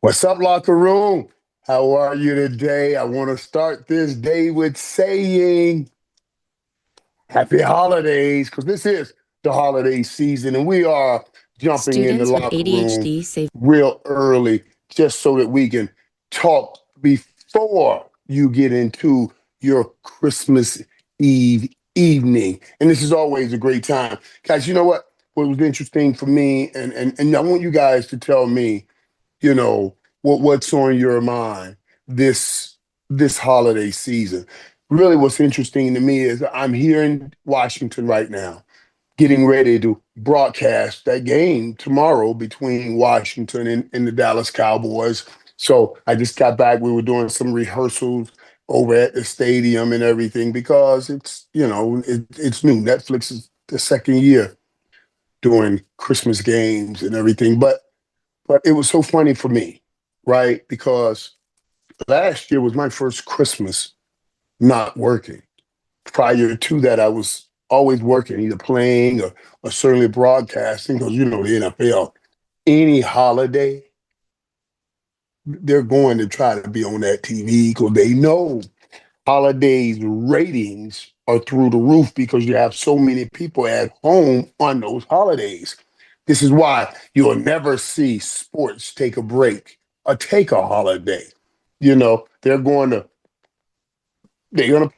What's up, locker room? How are you today? I want to start this day with saying happy holidays because this is the holiday season and we are jumping in the Students with locker room ADHD say real early just so that we can talk before you get into your Christmas Eve evening. And this is always a great time. Guys, you know what? What was interesting for me, and I want you guys to tell me you know what's on your mind this this holiday season. Really, what's interesting to me is I'm here in Washington right now, getting ready to broadcast that game tomorrow between Washington and the Dallas Cowboys. So I just got back. We were doing some rehearsals over at the stadium and everything because it's new. Netflix is the second year doing Christmas games and everything, but it was so funny for me, right? Because last year was my first Christmas not working. Prior to that, I was always working, either playing or certainly broadcasting, because the NFL, any holiday, they're going to try to be on that TV because they know holidays ratings are through the roof because you have so many people at home on those holidays. This is why you'll never see sports take a break or take a holiday. They're going to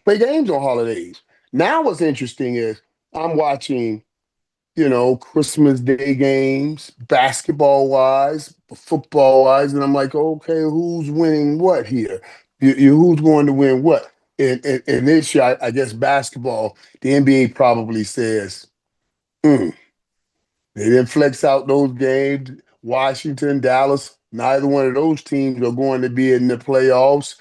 play games on holidays. Now what's interesting is I'm watching, Christmas Day games, basketball wise, football wise, and I'm like, okay, who's winning what here? Who's going to win what? And this year, I guess basketball, the NBA probably says, "Mm, they didn't flex out those games. Washington, Dallas, neither one of those teams are going to be in the playoffs.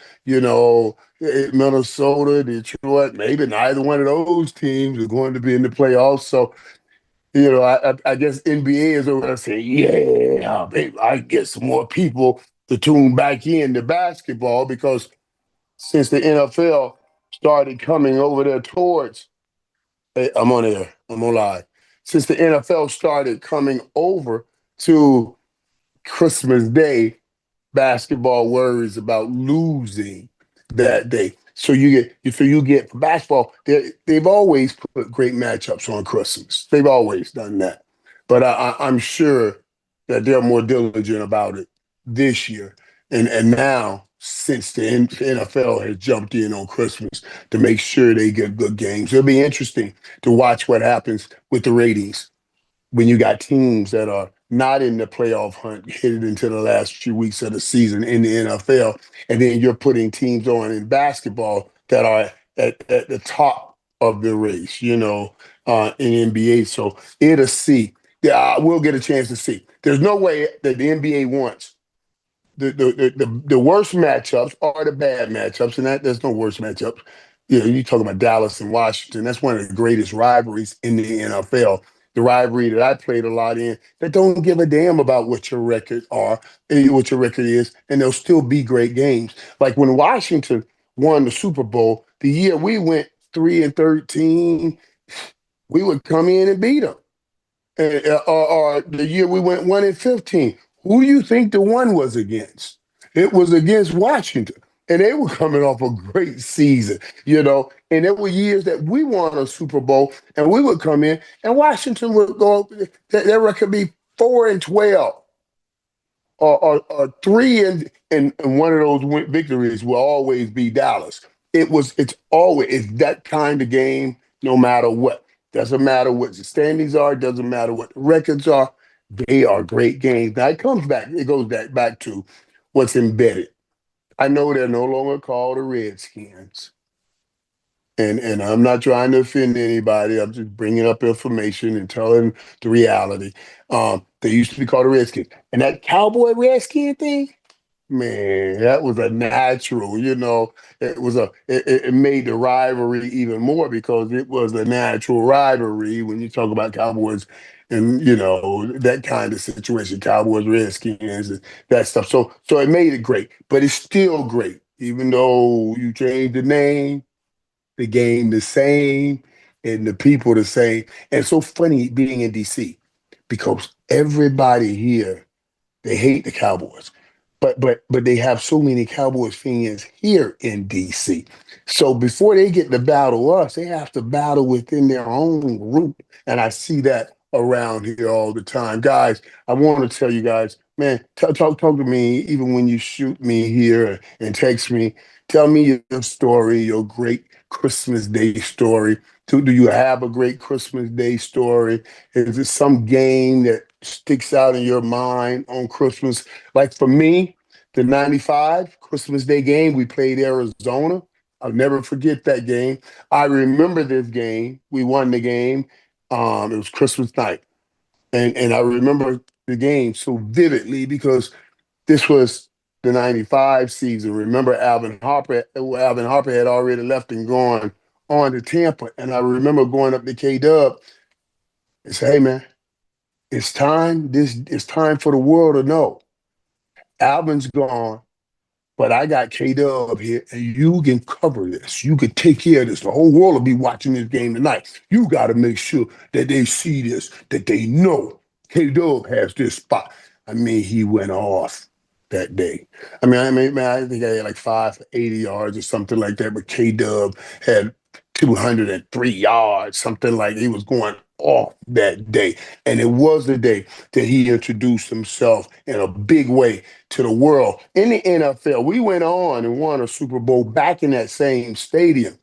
Minnesota, Detroit, maybe neither one of those teams are going to be in the playoffs. So, I guess NBA is over there saying, yeah, baby, I get some more people to tune back in to basketball because since the NFL started coming over there towards, hey, I'm on air, I'm on live. Since the NFL started coming over to Christmas Day, basketball worries about losing that day. So you get for basketball, they've always put great matchups on Christmas. They've always done that. But I'm sure that they're more diligent about it this year. And now, since the NFL has jumped in on Christmas to make sure they get good games, it'll be interesting to watch what happens with the ratings when you got teams that are not in the playoff hunt headed into the last few weeks of the season in the NFL, and then you're putting teams on in basketball that are at the top of the race, in NBA. So it'll see. Yeah, we'll get a chance to see. There's no way that the NBA wants the worst matchups are the bad matchups, and that there's no worse matchups. You talk about Dallas and Washington. That's one of the greatest rivalries in the NFL. The rivalry that I played a lot in that don't give a damn about what your record are, what your record is, and they'll still be great games. Like when Washington won the Super Bowl, the year we went 3-13, we would come in and beat them. Or the year we went 1-15. Who do you think the one was against? It was against Washington. And they were coming off a great season. And there were years that we won a Super Bowl and we would come in and Washington would go, their record be 4-12 or 3 and one of those victories will always be Dallas. It's that kind of game, no matter what. Doesn't matter what the standings are, doesn't matter what the records are. They are great games. Now it goes back to what's embedded. I know they're no longer called the Redskins. And I'm not trying to offend anybody. I'm just bringing up information and telling the reality. They used to be called the Redskins. And that Cowboy Redskin thing, man, that was a natural. It made the rivalry even more because it was a natural rivalry when you talk about Cowboys and that kind of situation, Cowboys, Redskins, and that stuff. So it made it great, but it's still great, even though you changed the name, the game the same, and the people the same. And it's so funny being in DC because everybody here they hate the Cowboys. but they have so many Cowboys fans here in DC. So before they get to battle us, they have to battle within their own group. And I see that around here all the time. Guys, I want to tell you guys, man, talk to me even when you shoot me here and text me. Tell me your story, your great Christmas Day story. Do you have a great Christmas Day story? Is it some game that sticks out in your mind on Christmas? Like for me, the 95 Christmas Day game, we played Arizona. I'll never forget that game. I remember this game. We won the game. It was Christmas night. And I remember the game so vividly because this was the 95 season. Remember Alvin Harper had already left and gone on to Tampa. And I remember going up to K Dub and say, hey man, it's time. This it's time for the world to know. Alvin's gone. But I got K Dub here, and you can cover this. You can take care of this. The whole world will be watching this game tonight. You got to make sure that they see this, that they know K Dub has this spot. I mean, he went off that day. Man, I think I had like 5 for 80 yards or something like that. But K Dub had 203 yards, something like he was going off that day. And it was the day that he introduced himself in a big way to the world in the NFL. We went on and won a Super Bowl back in that same stadium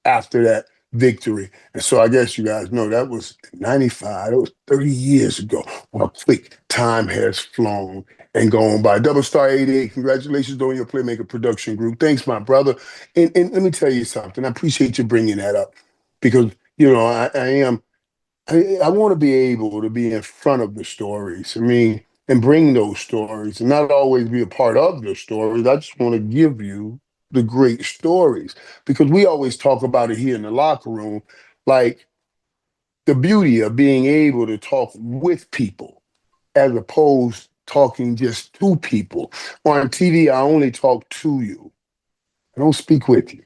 after that victory. And so I guess you guys know that was 95. That was 30 years ago. Well, quick time has flown and gone by. Double Star 88, congratulations on your Playmaker production group. Thanks, my brother. And let me tell you something. I appreciate you bringing that up because, I am I want to be able to be in front of the stories. I mean, and bring those stories and not always be a part of the stories. I just want to give you the great stories because we always talk about it here in the locker room, like the beauty of being able to talk with people as opposed talking just to people. On TV, I only talk to you. I don't speak with you.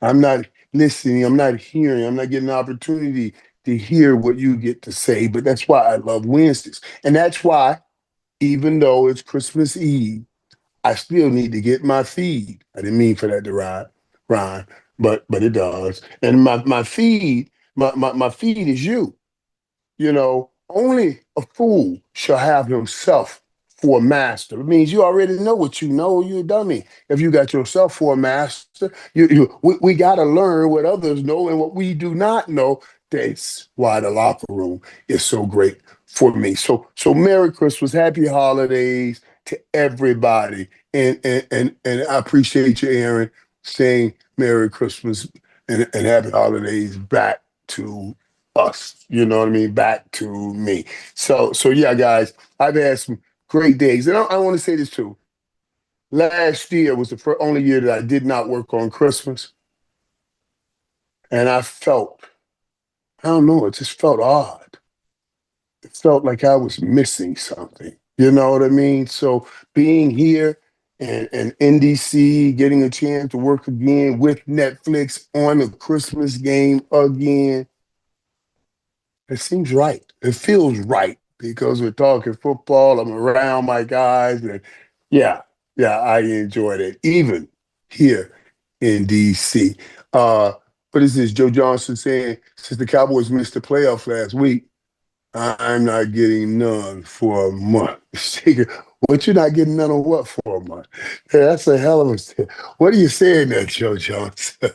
I'm not listening, I'm not hearing, I'm not getting an opportunity to hear what you get to say. But that's why I love Wednesdays. And that's why, even though it's Christmas Eve, I still need to get my feed. I didn't mean for that to rhyme, but it does. And my feed, my feed is you. Only a fool shall have himself for a master. It means you already know what you know. You're a dummy. If you got yourself for a master, we got to learn what others know and what we do not know. That's why the locker room is so great for me. So Merry Christmas, Happy Holidays to everybody, and I appreciate you, Aaron, saying Merry Christmas and Happy Holidays back to us. You know what I mean? Back to me. So yeah, guys, I've had some great days, and I want to say this too. Last year was the only year that I did not work on Christmas, and I don't know, it just felt odd. It felt like I was missing something. You know what I mean? So being here and NDC, getting a chance to work again with Netflix on a Christmas game again, it seems right. It feels right because we're talking football. I'm around my guys, and yeah, yeah, I enjoyed it. Even here in DC. Uh, what is this? Joe Johnson saying since the Cowboys missed the playoffs last week, I'm not getting none for a month. What you not getting none of what for a month? Hey, that's a hell of a. What are you saying there, Joe Johnson?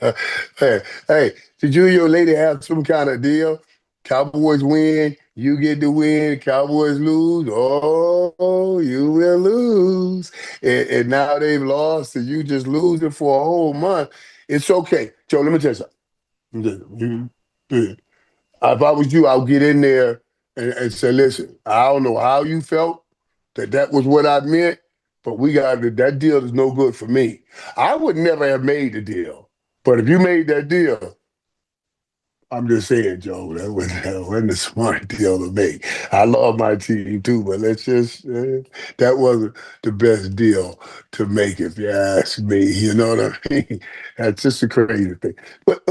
Hey, did you and your lady have some kind of deal? Cowboys win, you get to win. Cowboys lose, oh, you will lose. And now they've lost, and you just losing for a whole month. It's okay, Joe. Let me tell you something. If I was you, I'll get in there and say, listen, I don't know how you felt that was what I meant, but that deal is no good for me. I would never have made the deal. But if you made that deal, I'm just saying, Joe, that wasn't a smart deal to make. I love my team too, but that wasn't the best deal to make, if you ask me. You know what I mean? That's just a crazy thing. But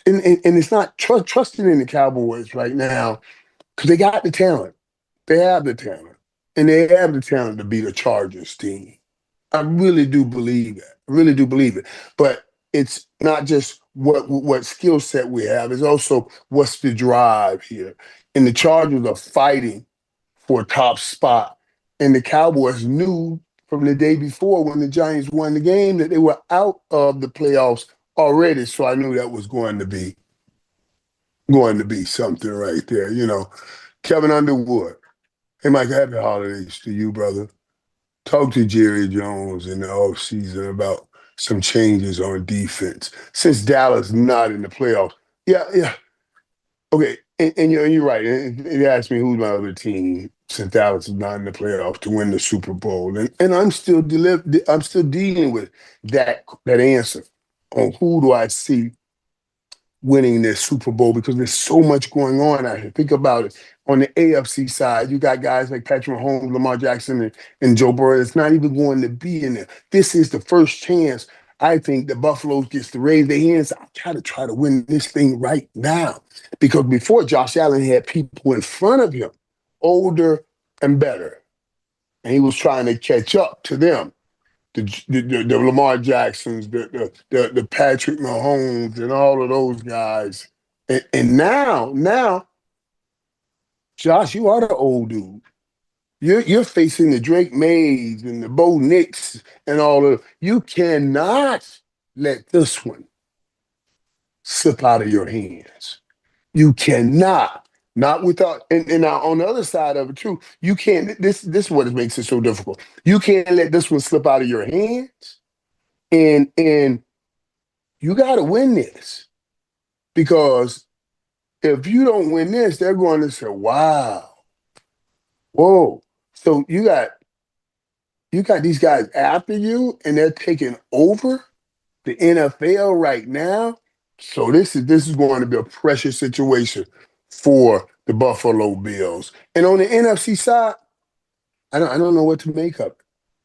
and it's not trusting in the Cowboys right now because they got the talent. They have the talent. and they have the talent to beat a Chargers team. I really do believe that. I really do believe it. But it's not just what skill set we have, it's also what's the drive here. And the Chargers are fighting for a top spot. And the Cowboys knew from the day before when the Giants won the game that they were out of the playoffs already. So I knew that was going to be something right there. Kevin Underwood. Hey Mike, happy holidays to you, brother. Talk to Jerry Jones in the offseason about some changes on defense. Since Dallas not in the playoffs. Yeah, yeah. Okay. And you're right. It asked me who's my other team since Dallas is not in the playoffs to win the Super Bowl. And I'm still dealing with that answer on who do I see winning this Super Bowl because there's so much going on out here. Think about it. On the AFC side, you got guys like Patrick Mahomes, Lamar Jackson, and Joe Burrow. It's not even going to be in there. This is the first chance I think the Buffalo gets to raise their hands. I try to win this thing right now. Because before Josh Allen had people in front of him, older and better. And he was trying to catch up to them the Lamar Jacksons, the Patrick Mahomes, and all of those guys. And now, Josh, you are the old dude. You're facing the Drake Mays and the Bo Nicks and all of. You cannot let this one slip out of your hands. You cannot. Not without, and now on the other side of it too, you can't. This is what makes it so difficult. You can't let this one slip out of your hands, and you got to win this because if you don't win this, they're going to say, "Wow, whoa." So you got these guys after you, and they're taking over the NFL right now. So this is going to be a pressure situation for the Buffalo Bills. And on the NFC side, I don't know what to make of it.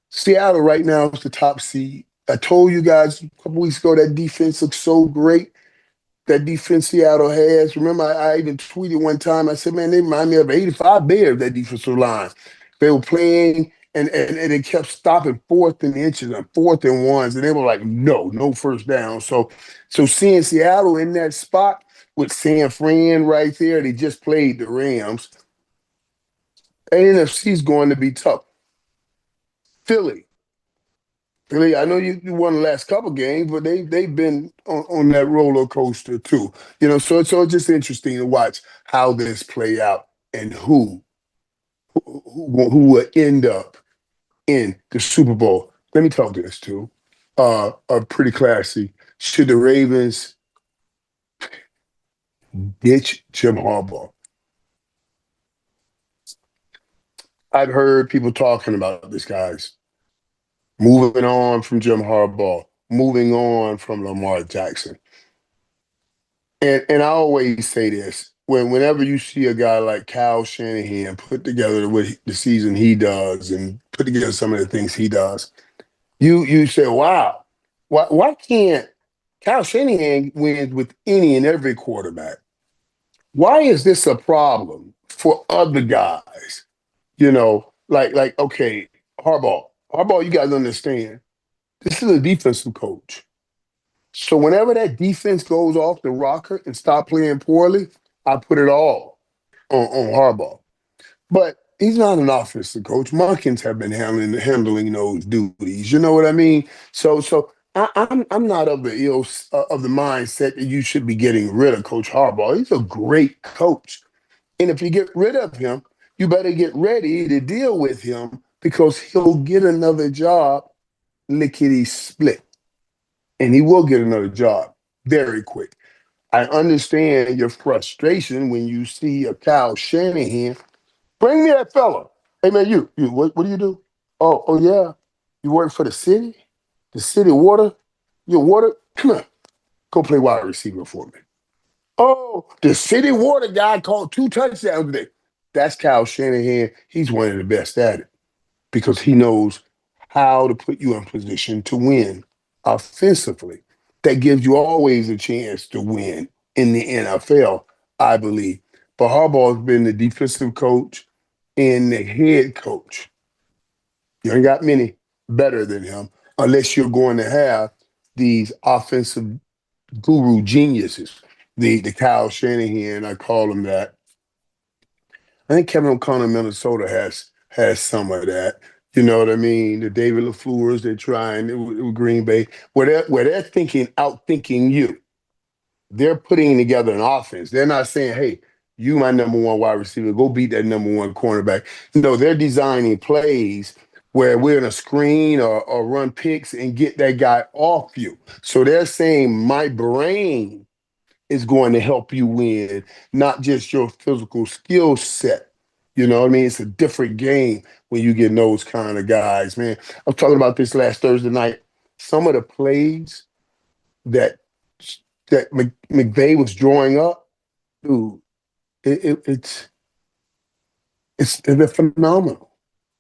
Seattle right now is the top seed. I told you guys a couple weeks ago that defense looks so great. That defense Seattle has. Remember, I even tweeted one time. I said, man, they remind me of 85 Bears, that defensive line. They were playing and they kept stopping fourth and inches and fourth and ones. And they were like, no first down. So seeing Seattle in that spot with San Fran right there, they just played the Rams. NFC is going to be tough. Philly. Philly, I know you won the last couple games, but they've been on that roller coaster too. So it's just interesting to watch how this play out and who will end up in the Super Bowl. Let me talk to this too. Are pretty classy. Should the Ravens ditch Jim Harbaugh? I've heard people talking about this, guys. Moving on from Jim Harbaugh, moving on from Lamar Jackson. And I always say this whenever you see a guy like Kyle Shanahan put together the season he does and put together some of the things he does, you say, wow, why can't Kyle Shanahan win with any and every quarterback? Why is this a problem for other guys? Like okay, Harbaugh, you guys understand. This is a defensive coach. So whenever that defense goes off the rocker and stop playing poorly, I put it all on Harbaugh. But he's not an offensive coach. Munkins have been handling those duties. You know what I mean? So I'm not of the mindset that you should be getting rid of Coach Harbaugh. He's a great coach, and if you get rid of him, you better get ready to deal with him because he'll get another job lickety split, and he will get another job very quick. I understand your frustration when you see a Kyle Shanahan. Bring me that fella. Hey man, what do you do? Oh yeah, you work for the city water. Your water. Come on, go play wide receiver for me. Oh, the city water guy caught 2 touchdowns today. That's Kyle Shanahan. He's one of the best at it because he knows how to put you in position to win offensively. That gives you always a chance to win in the NFL, I believe. But Harbaugh's been the defensive coach. in the head coach. You ain't got many better than him unless you're going to have these offensive guru geniuses. The Kyle Shanahan, I call him that. I think Kevin O'Connor, Minnesota has some of that. You know what I mean? The David LaFleur's they're trying with Green Bay, where they're thinking outthinking you. They're putting together an offense. They're not saying, "Hey, you my number one wide receiver, go beat that number one cornerback." No, they're designing plays where we're in a screen or run picks and get that guy off you. So they're saying my brain is going to help you win, not just your physical skill set. You know what I mean? It's a different game when you get those kind of guys, man. I was talking about this last Thursday night. Some of the plays that McVay was drawing up, dude, it, it, it's they're phenomenal.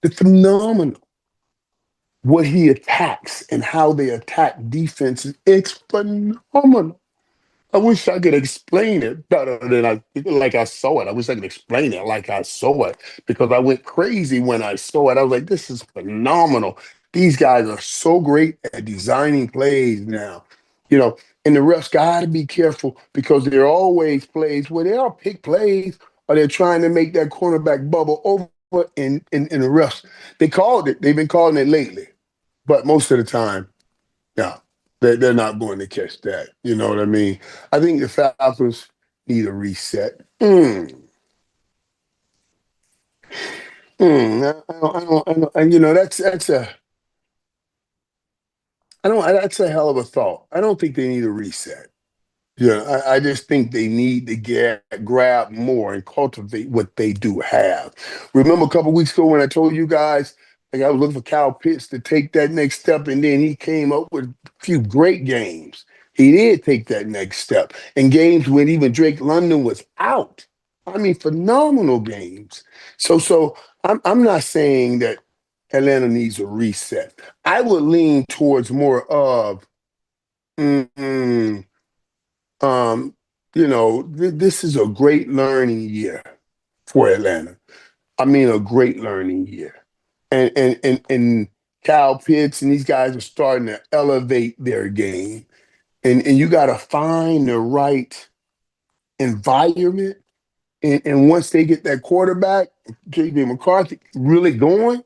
They're phenomenal. What he attacks and how they attack defenses, it's phenomenal. I wish I could explain it better than like I saw it. I wish I could explain it like I saw it because I went crazy when I saw it. I was like, this is phenomenal. These guys are so great at designing plays now. You know, and the refs gotta be careful because there are always plays where they are pick plays or they're trying to make that cornerback bubble over in the refs. They called it, they've been calling it lately, but most of the time no, they're not going to catch that. You know what I mean? I think the Falcons need a reset. And, you know, that's a hell of a thought. I don't think they need a reset. Yeah, I just think they need to grab more and cultivate what they do have. Remember a couple weeks ago when I told you guys, like I was looking for Kyle Pitts to take that next step, and then he came up with a few great games. He did take that next step, and games when even Drake London was out. I mean, phenomenal games. So I'm not saying that Atlanta needs a reset. I would lean towards more of. mm, um, this is a great learning year for Atlanta. I mean, a great learning year. And Kyle Pitts and these guys are starting to elevate their game. And you got to find the right environment. And once they get that quarterback, JJ McCarthy, really going,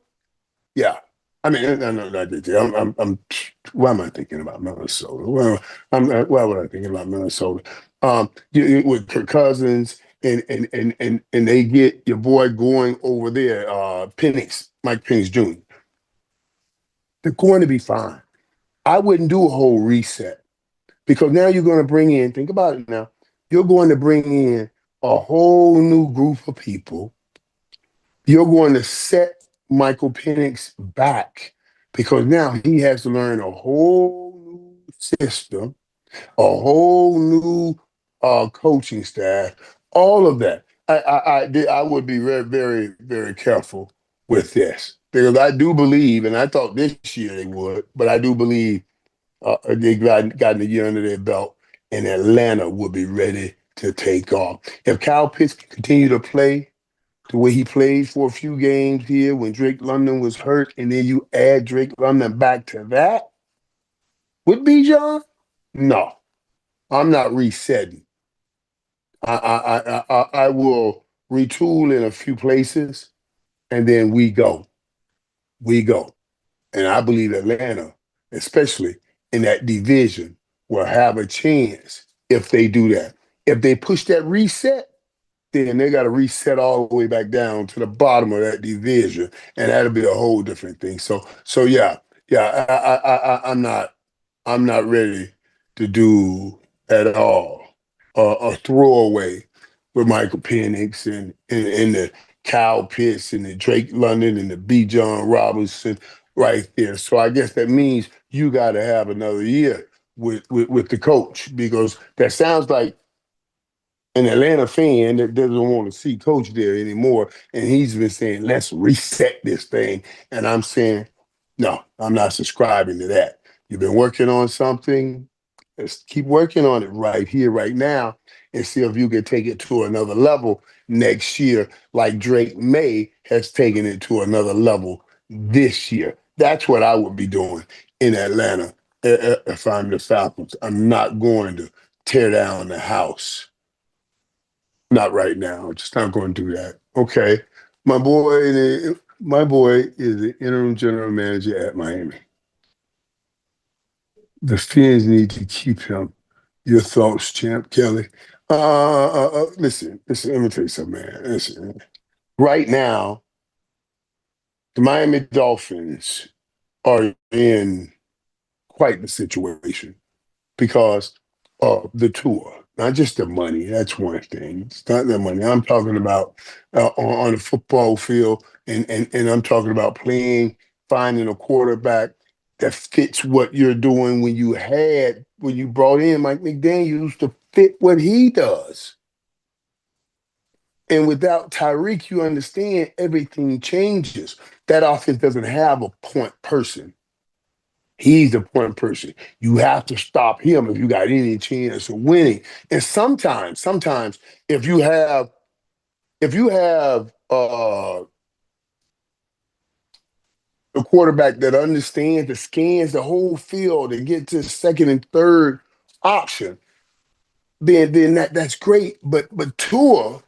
yeah. I mean, no, not that. Why am I thinking about Minnesota? Well, why would I think about Minnesota? With Kirk Cousins and they get your boy going over there, Mike Penix Jr. They're going to be fine. I wouldn't do a whole reset because now you're going to bring in, think about it now, you're going to bring in a whole new group of people. You're going to set Michael Penix back because now he has to learn a whole new system, a whole new coaching staff, all of that. I would be very, very, very careful with this because I do believe, and I thought this year they would, but I do believe they gotten a year under their belt, and Atlanta would be ready to take off. If Kyle Pitts can continue to play the way he played for a few games here when Drake London was hurt, and then you add Drake London back to that, would be John? No, I'm not resetting. I will retool in a few places, and then we go. And I believe Atlanta, especially in that division, will have a chance if they do that. If they push that reset, then they got to reset all the way back down to the bottom of that division, and that'll be a whole different thing. So yeah, I'm not ready to do at all a throwaway with Michael Penix and the Kyle Pitts and the Drake London and the B. John Robinson right there. So I guess that means you got to have another year with the coach because that sounds like an Atlanta fan that doesn't want to see coach there anymore. And he's been saying, let's reset this thing. And I'm saying, no, I'm not subscribing to that. You've been working on something. Let's keep working on it right here, right now, and see if you can take it to another level next year, like Drake May has taken it to another level this year. That's what I would be doing in Atlanta if I'm the Falcons. I'm not going to tear down the house. Not right now. I'm just not going to do that. Okay. My boy is the interim general manager at Miami. The Fins need to keep him. Your thoughts, Champ Kelly? Listen. Let me tell you something, man. Listen, right now, the Miami Dolphins are in quite the situation because of the tour, not just the money. That's one thing. It's not the money. I'm talking about on the football field, and I'm talking about finding a quarterback that fits what you're doing when you brought in Mike McDaniels to fit what he does. And without Tyreek, you understand everything changes. That offense doesn't have a point person. He's the point person. You have to stop him if you got any chance of winning. And sometimes if you have a quarterback that understands, that scans the whole field and get to second and third option, then that's great. But Tua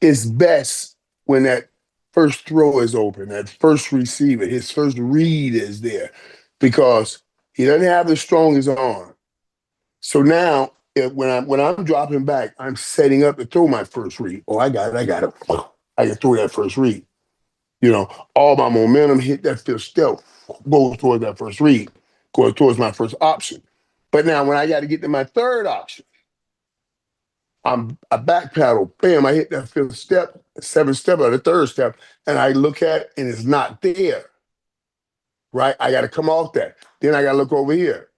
is best when that first throw is open, that first receiver, his first read is there, because he doesn't have the strongest arm. So now, when I'm dropping back, I'm setting up to throw my first read. Oh, I got it. I can throw that first read. You know, all my momentum hit that fifth step, goes towards that first read, goes towards my first option. But now when I got to get to my third option, I back paddle, bam, I hit that fifth step, seventh step, or the third step, and I look at it and it's not there. Right? I got to come off that. Then I got to look over here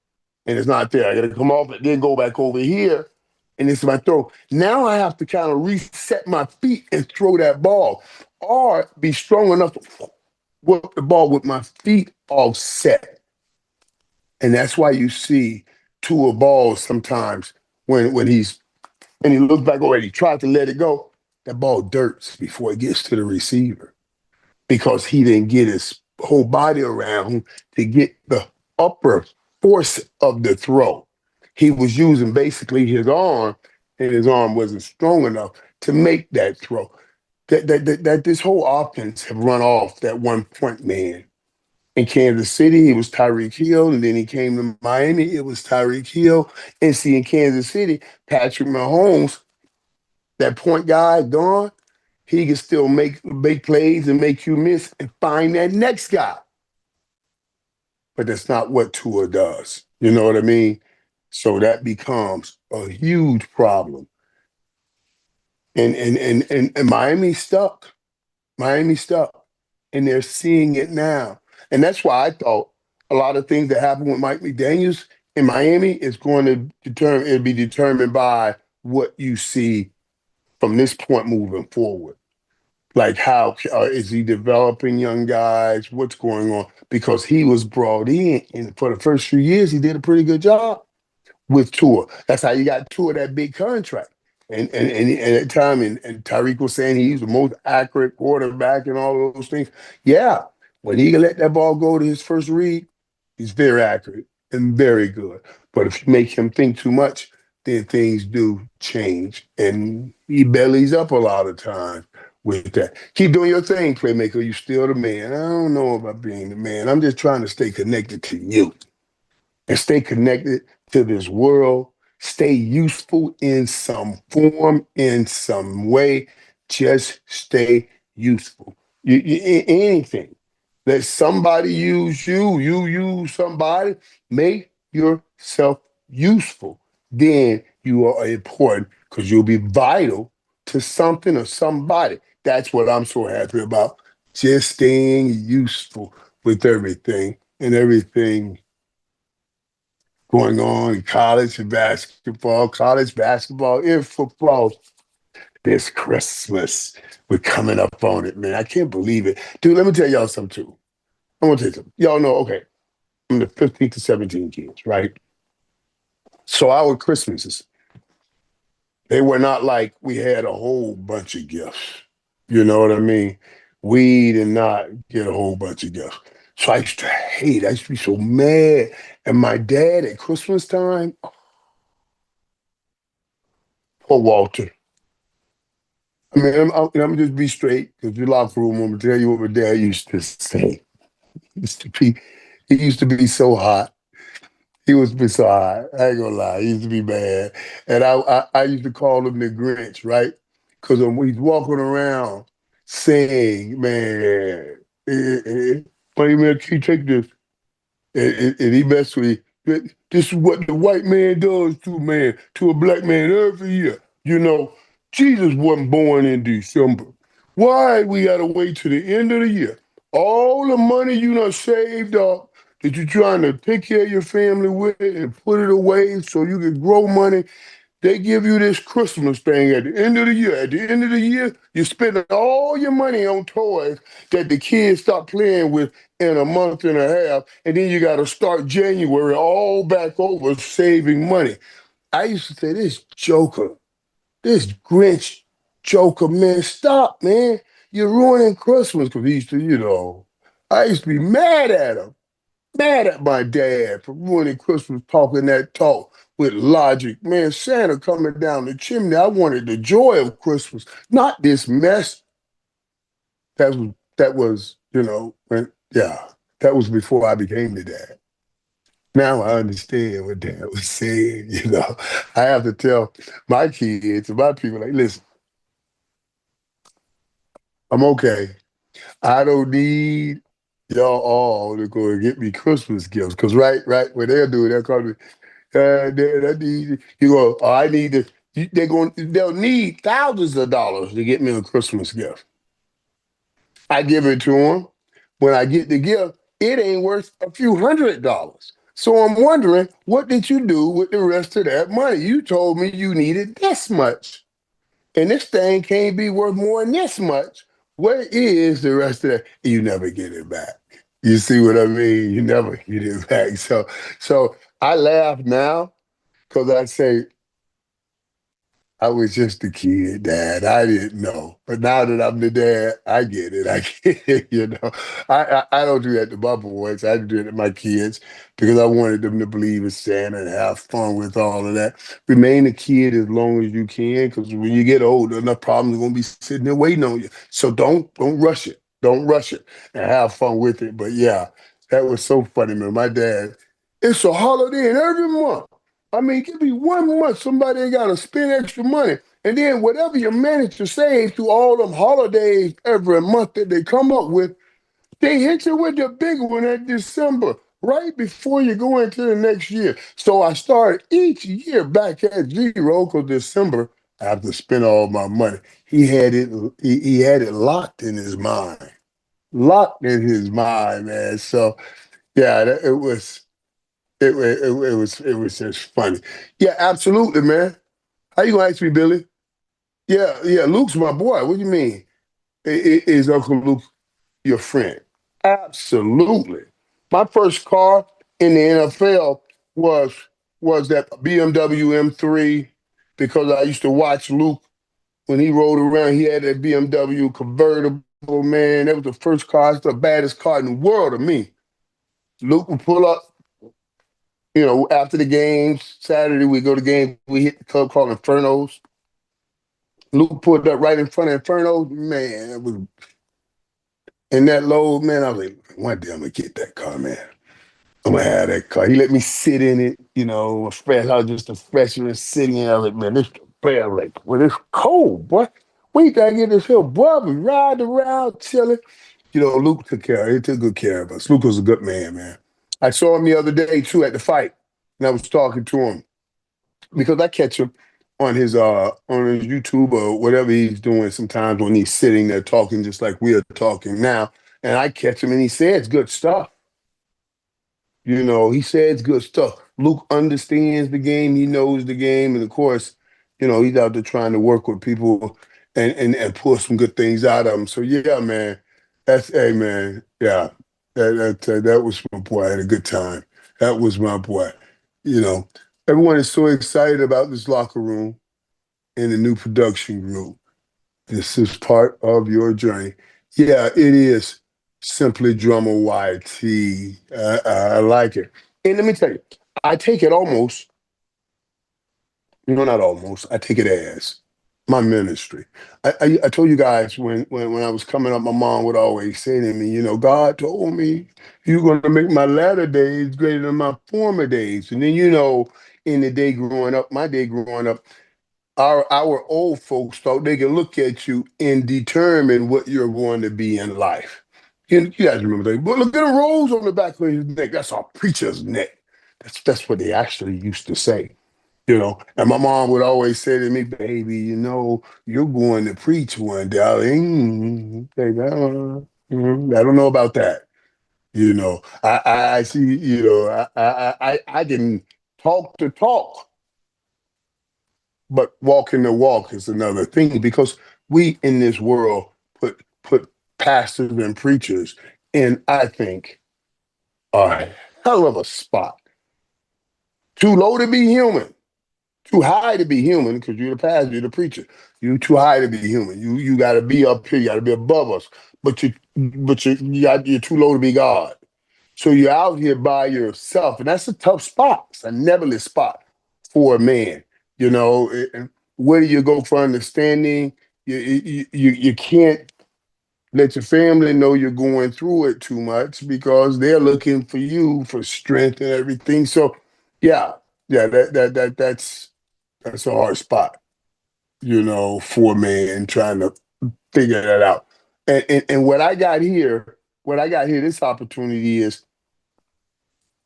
and it's not there. I got to come off it, then go back over here, and it's my throw. Now I have to kind of reset my feet and throw that ball, or be strong enough to whip the ball with my feet all set. And that's why you see Tua balls sometimes when he looks back over and he tries to let it go, that ball dirts before it gets to the receiver, because he didn't get his whole body around to get the upper force of the throw. He was using basically his arm, and his arm wasn't strong enough to make that throw. That this whole offense have run off that one point man. In Kansas City, it was Tyreek Hill, and then he came to Miami, it was Tyreek Hill. And see, in Kansas City, Patrick Mahomes, that point guy gone, he can still make plays and make you miss and find that next guy. But that's not what Tua does. You know what I mean? So that becomes a huge problem. And Miami stuck. Miami stuck. And they're seeing it now. And that's why I thought a lot of things that happened with Mike McDaniels in Miami is going to it'll be determined by what you see from this point moving forward. Like, how is he developing young guys? What's going on? Because he was brought in, and for the first few years, he did a pretty good job with Tua. That's how you got Tua that big contract. And at that time, and Tyreek was saying he's the most accurate quarterback and all those things. Yeah, when he can let that ball go to his first read, he's very accurate and very good. But if you make him think too much, then things do change. And he bellies up a lot of times with that. Keep doing your thing, playmaker. You still the man. I don't know about being the man. I'm just trying to stay connected to you and stay connected to this world, stay useful in some form, in some way. Just stay useful. Anything. Let somebody use you, you use somebody, make yourself useful. Then you are important, because you'll be vital to something or somebody. That's what I'm so happy about. Just staying useful with everything, and everything going on in college basketball, and football. This Christmas, we're coming up on it, man. I can't believe it. Dude, let me tell y'all something too. I want to tell you something. Y'all know, okay, I'm the 15 to 17 kids, right? So our Christmases, they were not like we had a whole bunch of gifts. You know what I mean? We did not get a whole bunch of gifts. So I used to hate, I used to be so mad. And my dad at Christmas time, poor Walter. I mean, I'm just be straight because your locker room, I'm gonna tell you what my dad used to say. He used to be, he used to be so hot. He was be so hot. I ain't gonna lie. He used to be bad. And I used to call him the Grinch, right? Because he's walking around saying, man, hey, man, can you take this? And he messed with me. This is what the white man does to man, to a black man every year. You know, Jesus wasn't born in December. Why we gotta wait to the end of the year? All the money you done saved up that you're trying to take care of your family with and put it away so you can grow money, they give you this Christmas thing at the end of the year. At the end of the year, you spend all your money on toys that the kids stop playing with in a month and a half, and then you got to start January all back over saving money. I used to say, this Grinch Joker, man, stop, man. You're ruining Christmas because he used to, I used to be mad at him, mad at my dad for ruining Christmas talking that talk with logic. Man, Santa coming down the chimney. I wanted the joy of Christmas, not this mess. That was, yeah, that was before I became the dad. Now I understand what dad was saying, I have to tell my kids, my people, like, listen, I'm okay. I don't need y'all all to go and get me Christmas gifts. Cause right, what they'll do, they'll call me, I need, you go, oh, I need to, they'll need thousands of dollars to get me a Christmas gift. I give it to them. When I get the gift, it ain't worth a few $100s. So I'm wondering, what did you do with the rest of that money? You told me you needed this much, and this thing can't be worth more than this much. Where is the rest of that? You never get it back. You see what I mean? You never get it back. So I laugh now because I say, I was just a kid, Dad. I didn't know. But now that I'm the dad, I get it. I get it, I don't do that to my boys. I do it to my kids because I wanted them to believe in Santa and have fun with all of that. Remain a kid as long as you can, because when you get older, enough problems are gonna be sitting there waiting on you. So don't rush it. Don't rush it and have fun with it. But yeah, that was so funny, man. My dad, it's a holiday in every month. I mean, give me 1 month somebody ain't got to spend extra money. And then whatever you manage to save through all them holidays every month that they come up with, they hit you with the big one at December, right before you go into the next year. So I started each year back at zero because December, I have to spend all my money. He had it locked in his mind. Locked in his mind, man. So yeah, it was just funny. Yeah, absolutely, man. How you gonna ask me, Billy? Yeah. Luke's my boy. What do you mean? Is Uncle Luke your friend? Absolutely. My first car in the NFL was was that BMW M3 because I used to watch Luke when he rode around. He had that BMW convertible, man. That was the first car. It's the baddest car in the world to me. Luke would pull up, after the games, Saturday we go to game, we hit the club called Infernos. Luke pulled up right in front of Infernos. Man, it was in that load, man. I was like, one day I'm gonna get that car, man. I'm gonna have that car. He let me sit in it, fresh. I was just a freshman sitting in. I was like, man, this bad. I was like, well, it's cold, boy. We gotta get this hill, boy. We ride around, chilling. Luke took care. He took good care of us. Luke was a good man. I saw him the other day too at the fight, and I was talking to him because I catch him on his YouTube or whatever he's doing sometimes when he's sitting there talking just like we are talking now, and I catch him and he says good stuff. He says good stuff. Luke understands the game. He knows the game, and of course, he's out there trying to work with people and pull some good things out of them. So yeah, man, hey man, yeah, that was my boy. I had a good time. That was my boy. You know, Everyone is so excited about this locker room and the new production group. This is part of your journey. Yeah, it is simply drummer YT. I like it. And let me tell you, I take it almost, no, not almost, I take it as my ministry. I told you guys when I was coming up, my mom would always say to me, God told me you're going to make my latter days greater than my former days. And then, in the day growing up, my day growing up, our old folks thought they could look at you and determine what you're going to be in life. You guys remember that? But look at the rose on the back of his neck. That's our preacher's neck. That's what they actually used to say. And my mom would always say to me, baby, you're going to preach one day. I don't know about that. I see, I can talk the talk, but walking the walk is another thing because we in this world put pastors and preachers in, I think, a hell of a spot. Too low to be human, too high to be human because you're the pastor, you're the preacher. You're too high to be human. You got to be up here, you got to be above us. But you're too low to be God. So you're out here by yourself, and that's a tough spot. It's a nebulous spot for a man. Where do you go for understanding? You can't let your family know you're going through it too much because they're looking for you for strength and everything. So, yeah, yeah, that's a hard spot, for a man trying to figure that out. And what I got here, this opportunity is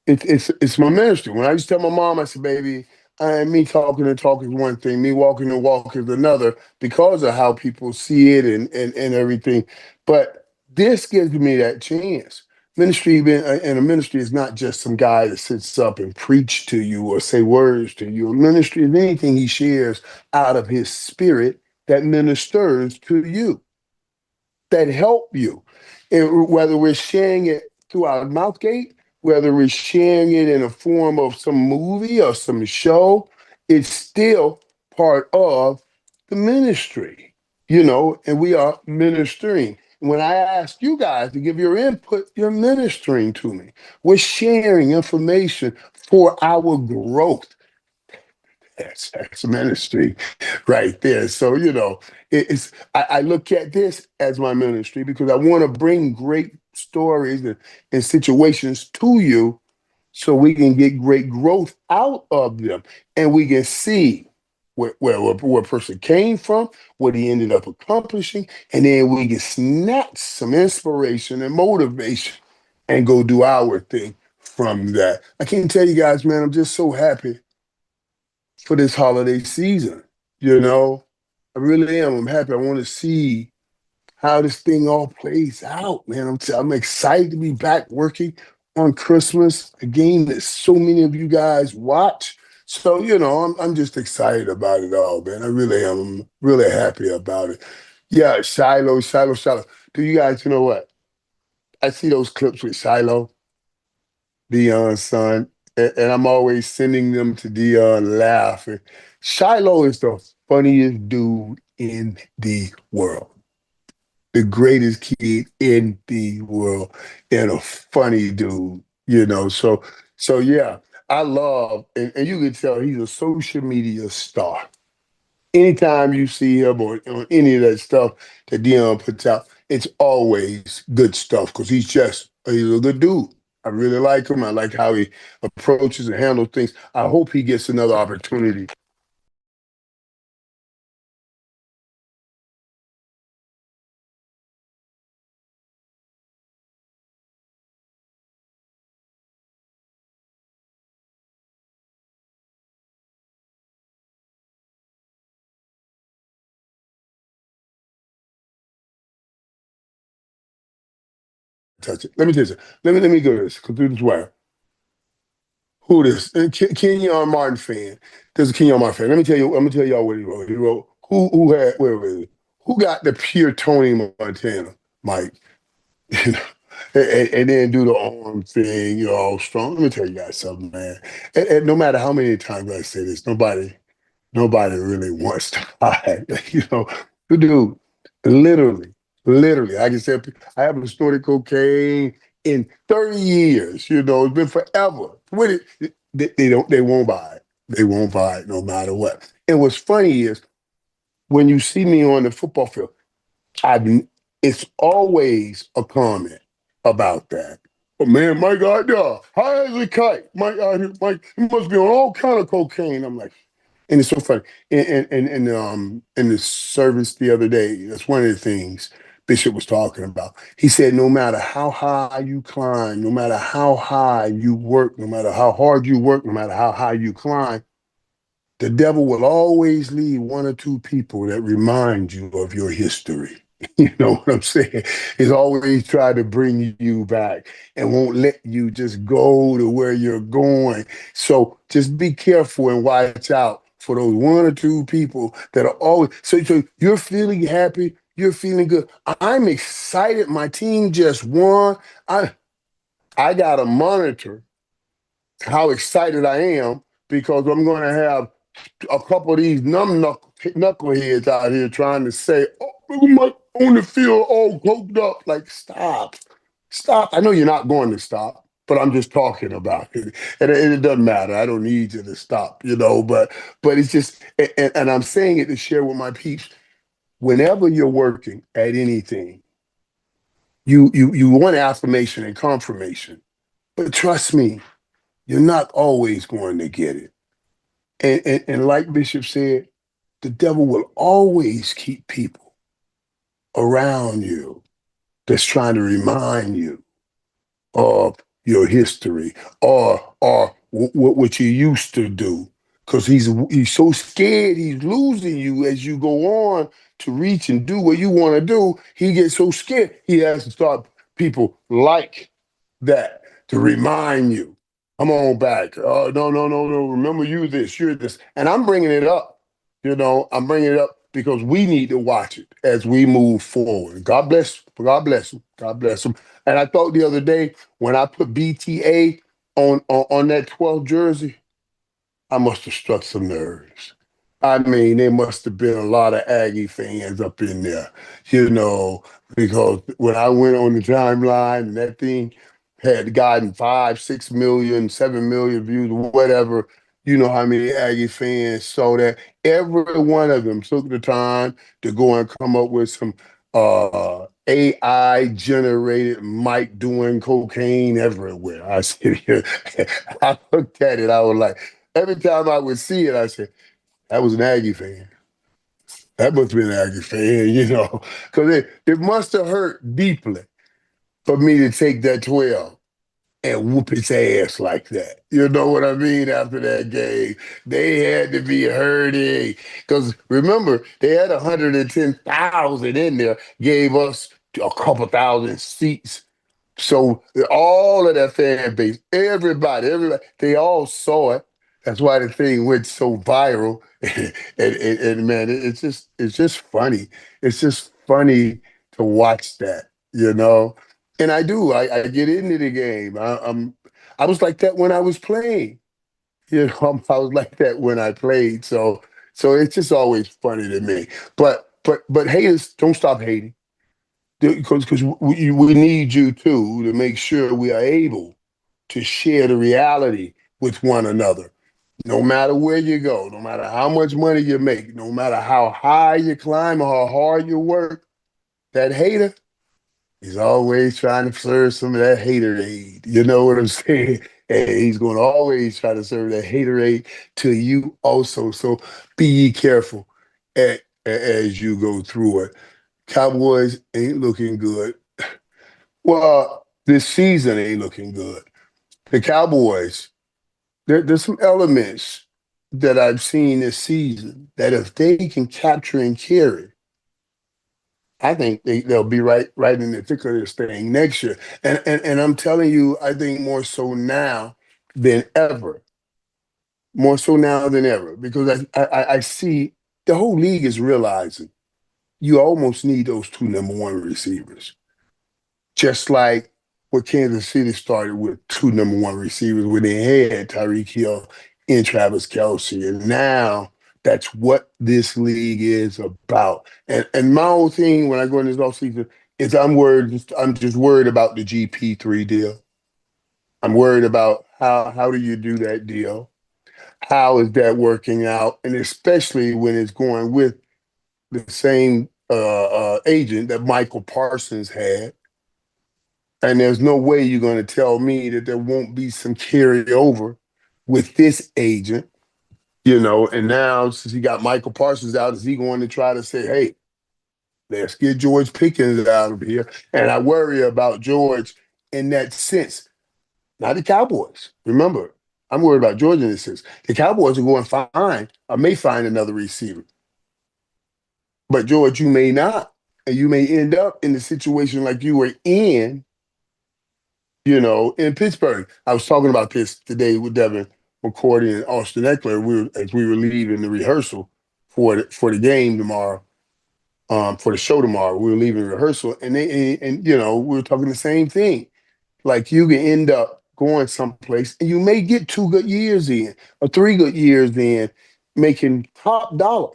it's my ministry. When I used to tell my mom, I said, "Baby, me talking and talk is one thing, me walking and walk is another," because of how people see it and everything. But this gives me that chance. And a ministry is not just some guy that sits up and preach to you or say words to you. A ministry is anything he shares out of his spirit that ministers to you, that help you. And whether we're sharing it through our mouth gate, whether we're sharing it in a form of some movie or some show, it's still part of the ministry, and we are ministering. When I ask you guys to give your input, you're ministering to me. We're sharing information for our growth. That's ministry right there. So, I look at this as my ministry because I want to bring great stories and situations to you so we can get great growth out of them and we can see where a person came from, what he ended up accomplishing, and then we can snatch some inspiration and motivation and go do our thing from that. I can't tell you guys, man, I'm just so happy for this holiday season. You know, I really am. I'm happy. I want to see how this thing all plays out, man. I'm excited to be back working on Christmas, a game that so many of you guys watch. So, I'm just excited about it all, man. I really am. I'm really happy about it. Yeah, Shiloh, Shiloh, Shiloh. Do you guys, you know what? I see those clips with Shiloh, Dion's son, and I'm always sending them to Dion laughing. Shiloh is the funniest dude in the world, the greatest kid in the world, and a funny dude, So yeah, I love, and you can tell he's a social media star. Anytime you see him on any of that stuff that Dion puts out, it's always good stuff because he's a good dude. I really like him. I like how he approaches and handles things. I hope he gets another opportunity. Touch it. Let me tell you something. Let me go to this. Go through this wire. Who this? Kenyon Martin fan. There's a Kenyon Martin fan. Let me tell you. I'm gonna tell y'all what he wrote. He wrote who where was it? Who got the pure Tony Montana, Mike? You know, and then do the arm thing, all strong. Let me tell you guys something, man. And no matter how many times I say this, nobody really wants to hide. Dude, literally, literally, I can say I haven't snorted cocaine in 30 years. It's been forever. They won't buy it. They won't buy it no matter what. And what's funny is when you see me on the football field, I've it's always a comment about that. Oh man, Mike out there, high as a kite. Mike out here, Mike, he must be on all kind of cocaine. I'm like, and it's so funny. In the service the other day, that's one of the things Bishop was talking about. He said, no matter how high you climb, no matter how high you work, no matter how hard you work, no matter how high you climb, the devil will always leave one or two people that remind you of your history. You know what I'm saying? He's always trying to bring you back and won't let you just go to where you're going. So just be careful and watch out for those one or two people that are always so you're feeling happy, you're feeling good. I'm excited. My team just won. I I gotta monitor how excited I am because I'm gonna have a couple of these knuckleheads out here trying to say, "Oh, we might on the field all coked up." Like, stop, stop. I know you're not going to stop, but I'm just talking about it, and it doesn't matter. I don't need you to stop, but it's just, and I'm saying it to share with my peeps. Whenever you're working at anything, you want affirmation and confirmation, but trust me, you're not always going to get it. And like Bishop said, the devil will always keep people around you that's trying to remind you of your history or what you used to do because he's so scared he's losing you as you go on to reach and do what you want to do. He gets so scared he has to start people like that to remind you, come on back. Oh, no, no, no, no. Remember, you're this. And I'm bringing it up. I'm bringing it up because we need to watch it as we move forward. God bless. God bless him. God bless him. And I thought the other day when I put BTA on that 12th jersey, I must have struck some nerves. I mean, there must have been a lot of Aggie fans up in there, you know, because when I went on the timeline and that thing had gotten 5, 6 million, 7 million views, whatever, you know how many Aggie fans saw that. Every one of them took the time to go and come up with some AI generated Mike doing cocaine everywhere. I said, I looked at it, I was like, every time I would see it, I said, that was an Aggie fan. That must have been an Aggie fan, because it must have hurt deeply for me to take that 12 and whoop his ass like that. You know what I mean? After that game, they had to be hurting. Because remember, they had 110,000 in there, gave us a couple thousand seats. So all of that fan base, everybody, they all saw it. That's why the thing went so viral. And man, it's just funny. It's just funny to watch that, you know. And I do. I get into the game. I was like that when I was playing. I was like that when I played. So it's just always funny to me. But haters don't stop hating because we need you too to make sure we are able to share the reality with one another. No matter where you go, no matter how much money you make, no matter how high you climb or how hard you work, that hater is always trying to serve some of that haterade. You know what I'm saying? And he's going to always try to serve that haterade to you also. So be careful as you go through it. Cowboys ain't looking good. Well, this season ain't looking good. The Cowboys, there's some elements that I've seen this season that if they can capture and carry, I think they'll be right in the thick of this thing next year. And I'm telling you, I think more so now than ever, more so now than ever, because I see the whole league is realizing you almost need those two number one receivers, just like what Kansas City started with two number one receivers when they had Tyreek Hill and Travis Kelsey. And now that's what this league is about. And my whole thing when I go in this offseason is I'm just worried about the GP3 deal. I'm worried about how do you do that deal? How is that working out? And especially when it's going with the same agent that Michael Parsons had. And there's no way you're going to tell me that there won't be some carryover with this agent, And now, since he got Michael Parsons out, is he going to try to say, hey, let's get George Pickens out of here? And I worry about George in that sense, not the Cowboys. Remember, I'm worried about George in this sense. The Cowboys are going to find or may find another receiver. But George, you may not. And you may end up in the situation like you were in Pittsburgh. I was talking about this today with Devin McCourty and Austin Eckler. As we were leaving the rehearsal for the game tomorrow, for the show tomorrow. We were leaving rehearsal, and we were talking the same thing. Like you can end up going someplace, and you may get 2 good years in or 3 good years in, making top dollar.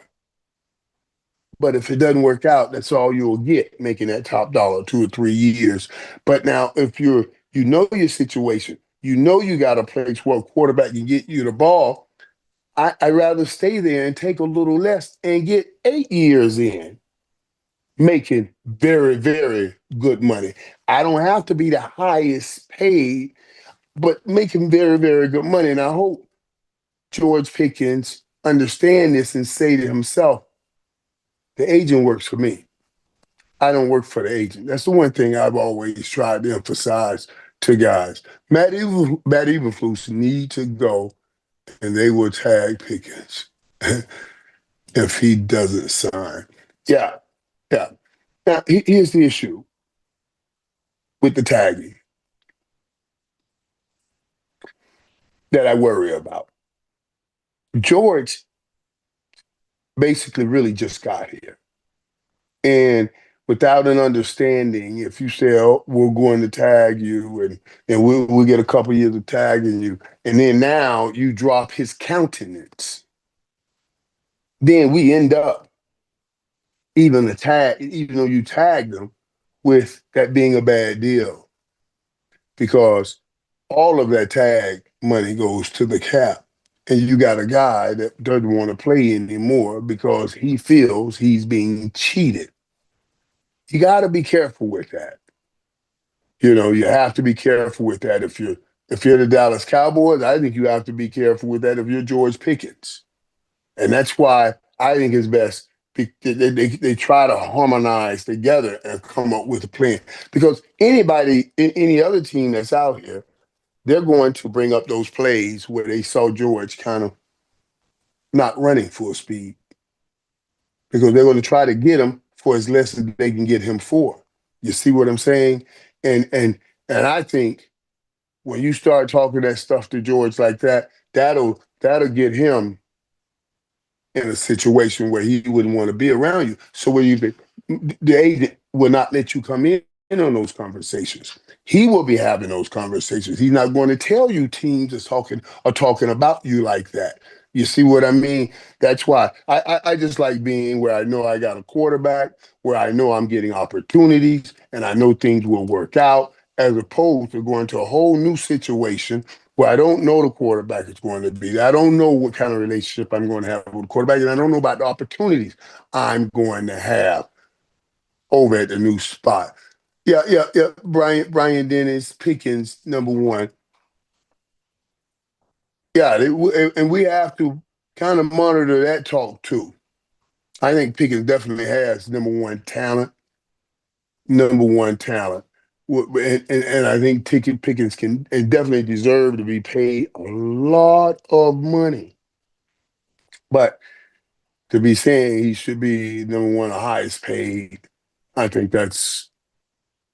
But if it doesn't work out, that's all you'll get, making that top dollar 2 or 3 years. But now, if you know your situation, you know you got a place where a quarterback can get you the ball. I'd rather stay there and take a little less and get 8 years in, making very, very good money. I don't have to be the highest paid, but making very, very good money. And I hope George Pickens understand this and say to himself, the agent works for me. I don't work for the agent. That's the one thing I've always tried to emphasize to guys. Matt Eberflus need to go, and they will tag Pickens if he doesn't sign. Yeah, yeah. Now, here's the issue with the tagging that I worry about. George basically really just got here. And without an understanding, if you say, oh, we're going to tag you and we'll get a couple years of tagging you, and then now you drop his countenance, then we end up even though you tagged them, with that being a bad deal. Because all of that tag money goes to the cap. And you got a guy that doesn't want to play anymore because he feels he's being cheated. You got to be careful with that. You have to be careful with that. If you're the Dallas Cowboys, I think you have to be careful with that if you're George Pickens. And that's why I think it's best they try to harmonize together and come up with a plan. Because any other team that's out here, they're going to bring up those plays where they saw George kind of not running full speed, because they're going to try to get him for as less as they can get him for. You see what I'm saying? And I think when you start talking that stuff to George like that, that'll get him in a situation where he wouldn't want to be around you. So what do you think? The agent will not let you come in on those conversations. He will be having those conversations. He's not going to tell you teams are talking about you like that. You see what I mean? That's why I just like being where I know I got a quarterback, where I know I'm getting opportunities and I know things will work out, as opposed to going to a whole new situation where I don't know the quarterback is going to be. I don't know what kind of relationship I'm going to have with the quarterback, and I don't know about the opportunities I'm going to have over at the new spot. Yeah, yeah, yeah. Brian Dennis, Pickens, number one. Yeah, and we have to kind of monitor that talk too. I think Pickens definitely has number one talent. And I think Pickens can and definitely deserve to be paid a lot of money. But to be saying he should be number one, the highest paid, I think that's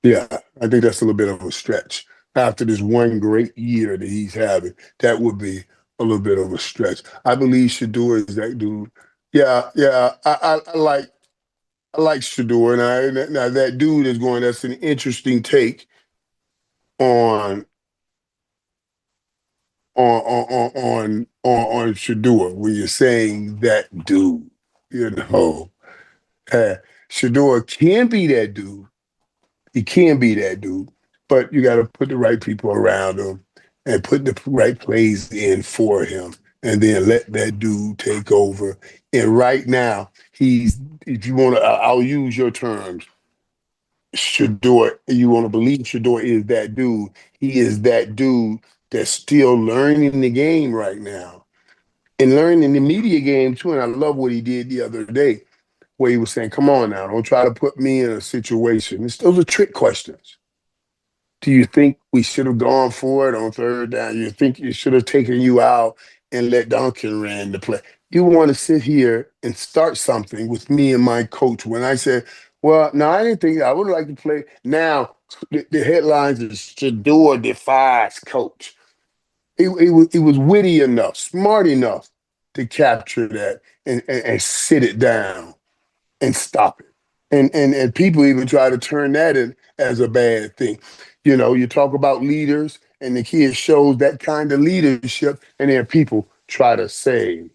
yeah, I think that's a little bit of a stretch. After this one great year that he's having, that would be a little bit of a stretch. I believe Shedeur is that dude. Yeah, yeah. I like Shedeur, and now that dude is going. That's an interesting take on on Shedeur when you're saying that dude. You know, uh, Shedeur can be that dude. He can be that dude, but you got to put the right people around him and put the right plays in for him, and then let that dude take over. And right now, if you want to, I'll use your terms. Shedeur, you want to believe Shedeur is that dude. He is that dude that's still learning the game right now and learning the media game too. And I love what he did the other day, where he was saying, "Come on now, don't try to put me in a situation." Those are trick questions. Do you think we should have gone for it on third down? You think you should have taken you out and let Duncan ran the play? You want to sit here and start something with me and my coach when I said, well, no, I didn't think I would like to play. Now the headlines is Shedeur defies coach. He was witty enough, smart enough to capture that and sit it down and stop it. And people even try to turn that in as a bad thing. You know, you talk about leaders and the kid shows that kind of leadership, and then people try to say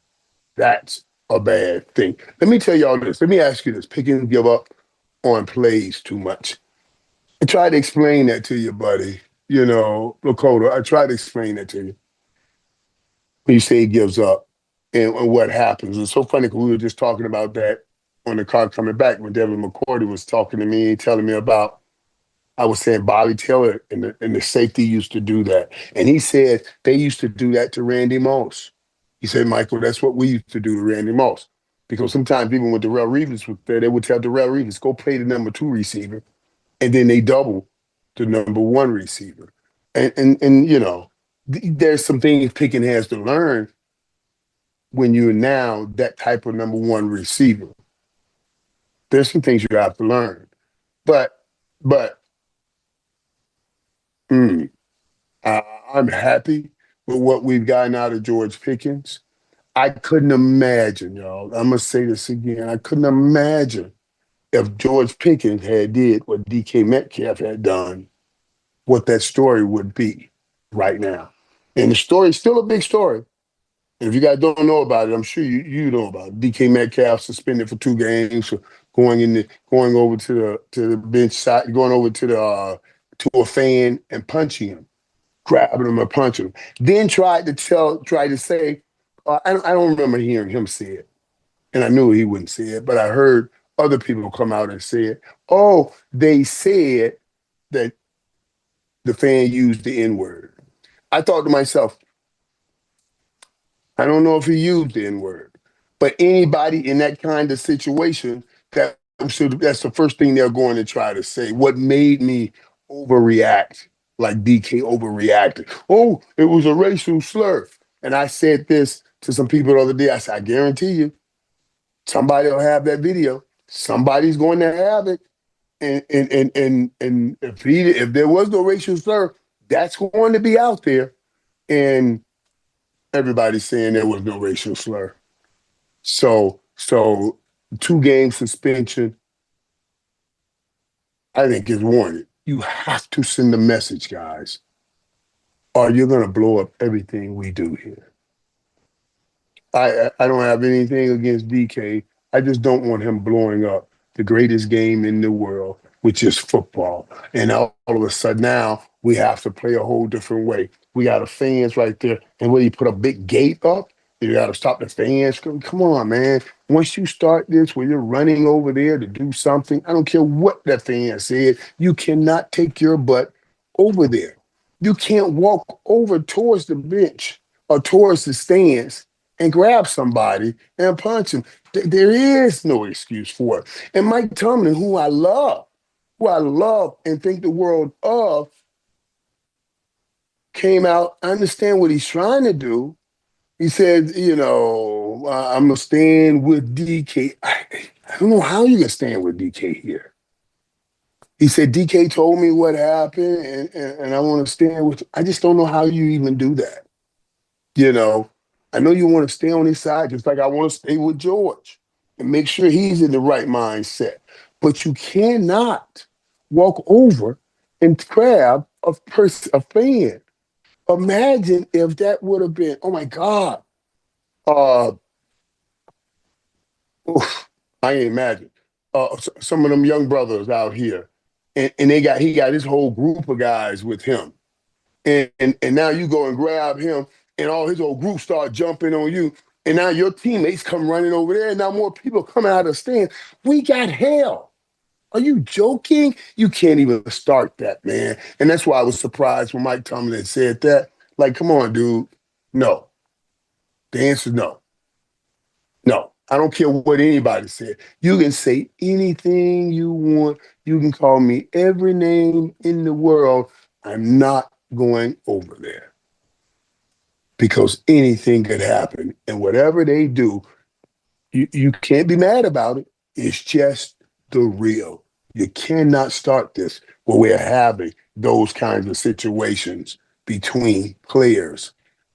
that's a bad thing. Let me tell y'all this. Let me ask you this. Pickens give up on plays too much. I tried to explain that to you, buddy. You know, Lakota, I tried to explain that to you. When you say he gives up and what happens. It's so funny because we were just talking about that on the car coming back when Devin McCourty was talking to me, telling me about, I was saying Bobby Taylor and the safety used to do that. And he said they used to do that to Randy Moss. He said, Michael, that's what we used to do to Randy Moss. Because sometimes even when Darrell Reeves was there, they would tell Darrell Reeves, go play the number two receiver. And then they double the number one receiver. And you know, there's some things Pickens has to learn when you're now that type of number one receiver. There's some things you have to learn. But but mm, I, I'm happy with what we've gotten out of George Pickens. I couldn't imagine, y'all. I'm gonna say this again. I couldn't imagine if George Pickens had did what DK Metcalf had done, what that story would be right now. And the story is still a big story. And if you guys don't know about it, I'm sure you know about it. DK Metcalf suspended for 2 games for going over to the bench side, going over to a fan and punching him, grabbing him and punching him. Then tried to say, I don't remember hearing him say it, and I knew he wouldn't say it, but I heard other people come out and say it. Oh, they said that the fan used the N word. I thought to myself, I don't know if he used the N word, but anybody in that kind of situation, that's the first thing they're going to try to say. What made me overreact, like DK overreacted? Oh, it was a racial slur. And I said this to some people the other day. I said, I guarantee you, somebody will have that video. Somebody's going to have it. And if there was no racial slur, that's going to be out there. And everybody's saying there was no racial slur. So 2 game suspension, I think is warranted. You have to send a message, guys, or you're gonna blow up everything we do here. I don't have anything against DK. I just don't want him blowing up the greatest game in the world, which is football. And all of a sudden now we have to play a whole different way. We got the fans right there, and when you put a big gate up, you got to stop the fans. Come on, man. Once you start this, where you're running over there to do something, I don't care what that fan said, you cannot take your butt over there. You can't walk over towards the bench or towards the stands and grab somebody and punch him. There is no excuse for it. And Mike Tomlin, who I love and think the world of, came out. I understand what he's trying to do. He said, I'm going to stand with DK. I don't know how you can stand with DK here. He said, DK told me what happened, and I want to stand with. I just don't know how you even do that. You know, I know you want to stay on his side, just like I want to stay with George and make sure he's in the right mindset. But you cannot walk over and grab a fan. Imagine if that would have been, oh my God. Uh, oof, I ain't imagine. Some of them young brothers out here, and he got his whole group of guys with him, and now you go and grab him, and all his whole group start jumping on you, and now your teammates come running over there, and now more people come out of the stand. We got hell. Are you joking? You can't even start that, man. And that's why I was surprised when Mike Tomlin said that. Like, come on, dude. No. The answer is no. No. I don't care what anybody said. You can say anything you want. You can call me every name in the world. I'm not going over there because anything could happen. And whatever they do, you can't be mad about it. It's just the real. You cannot start this where we're having those kinds of situations between players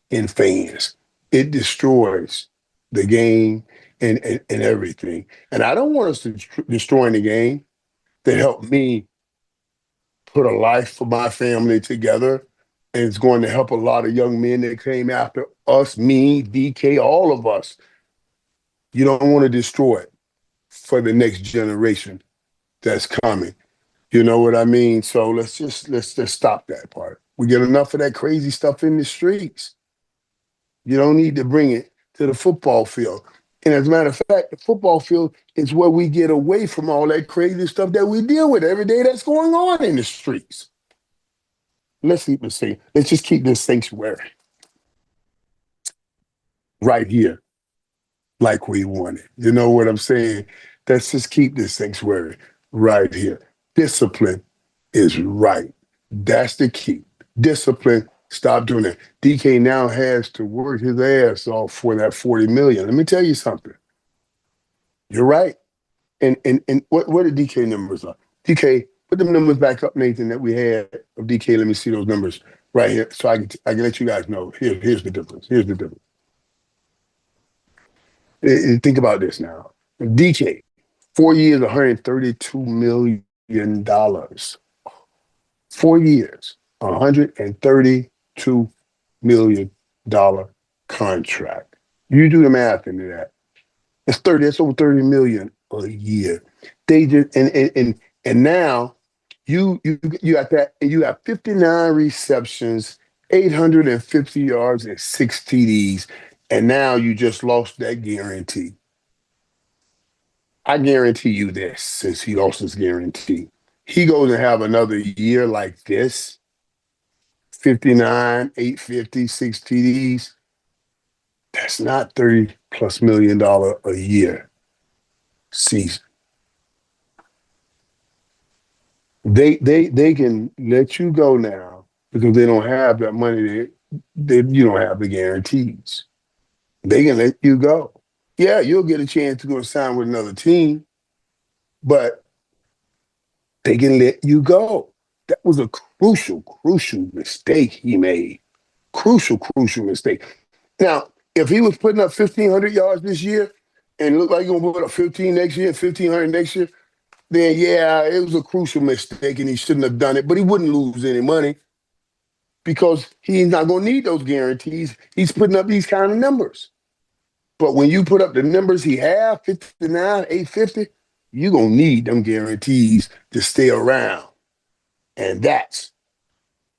and fans. It destroys the game and everything. And I don't want us to destroying the game that helped me put a life for my family together. And it's going to help a lot of young men that came after us, me, DK, all of us. You don't want to destroy it for the next generation that's coming. You know what I mean? So let's just stop that part. We get enough of that crazy stuff in the streets. You don't need to bring it to the football field. And as a matter of fact, the football field is where we get away from all that crazy stuff that we deal with every day that's going on in the streets. Let's just keep this sanctuary right here like we want it. You know what I'm saying? Let's just keep this sanctuary right here. Discipline is right. That's the key. Discipline. Stop doing that. DK now has to work his ass off for that 40 million. Let me tell you something. You're right. And what are DK numbers are? DK, put them numbers back up, Nathan, that we had of DK. Let me see those numbers right here, so I can let you guys know. Here's the difference. Here's the difference. Think about this now. DK, 4 years, $132 million. 4 years, $132 million contract. You do the math into that. That's over 30 million a year. They just and now you got that, and you have 59 receptions, 850 yards, and 6 TDs, and now you just lost that guarantee. I guarantee you this, since he lost his guarantee. He goes and have another year like this, 59, 850, 6 TDs. That's not $30+ million a year season. They can let you go now because they don't have that money. You don't have the guarantees. They can let you go. Yeah, you'll get a chance to go sign with another team, but they can let you go. That was a crucial mistake he made. Crucial mistake. Now, if he was putting up 1,500 yards this year and looked like he's going to put up 15 next year, 1,500 next year, then yeah, it was a crucial mistake and he shouldn't have done it, but he wouldn't lose any money because he's not going to need those guarantees. He's putting up these kind of numbers. But when you put up the numbers he have, 59, 850, you're going to need them guarantees to stay around. And that's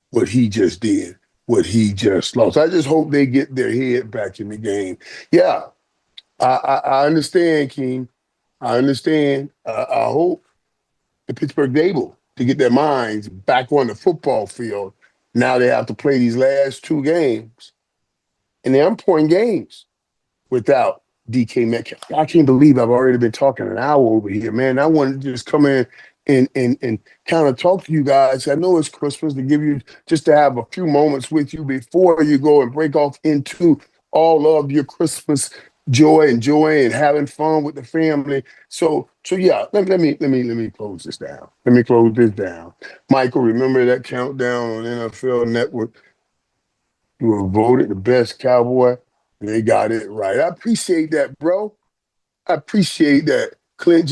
what he just did, what he just lost. I just hope they get their head back in the game. Yeah, I understand, King. I understand. I hope the Pittsburgh able to get their minds back on the football field. Now they have to play these last two games. And they're important games without DK Metcalf. I can't believe I've already been talking an hour over here, man. I wanted to just come in and kind of talk to you guys. I know it's Christmas, to give you just to have a few moments with you before you go and break off into all of your Christmas joy and having fun with the family. So yeah, let me close this down. Let me close this down. Michael, remember that countdown on NFL Network? You were voted the best Cowboy. They got it right. I appreciate that, bro. I appreciate that. Clint,